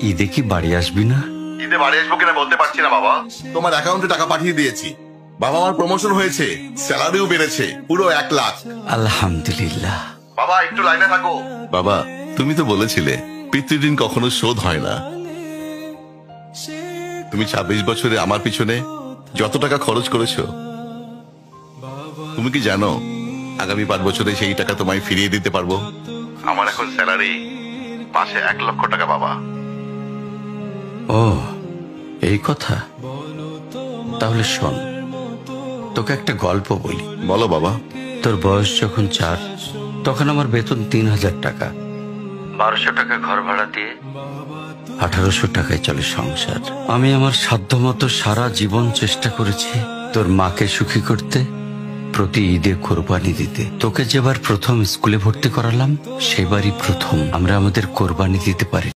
ঈদে কি বাড়ি আসবি না? ঈদে বাড়ি আসবো কিনা বলতে পারছি না বাবা। তোমার অ্যাকাউন্টে টাকা পাঠিয়ে দিয়েছি। বাবা, আমার প্রমোশন হয়েছে, স্যালারিও বেড়েছে, পুরো 1 লাখ। আলহামদুলিল্লাহ। বাবা, একটু লাইনে থাকো। বাবা, তুমি তো বলেছিলে পিতৃঋণ কখনো শোধ হয় না। তুমি 26 বছরে আমার পিছনে যত টাকা খরচ করেছো, তুমি কি জানো আগামী 5 বছরে সেই টাকা তোমায় ফিরিয়ে দিতে পারবো? আমার এখন স্যালারি মাসে 1 লক্ষ টাকা বাবা। ও, এই কথা। তাহলে শোন, তোকে একটা গল্প বলি। বলো বাবা। তোর বয়স যখন 4, তখন আমার বেতন 3000 টাকা। 1200 টাকা ঘর ভাড়া দিয়ে 1800 টাকায় চলে সংসার। আমি আমার সাধ্যমতো সারা জীবন চেষ্টা করেছি তোর মাকে সুখী করতে, প্রতি ঈদে কোরবানি দিতে। তোকে যেবার প্রথম স্কুলে ভর্তি করালাম, সেবারই প্রথম আমরা আমাদের কোরবানি দিতে পারি।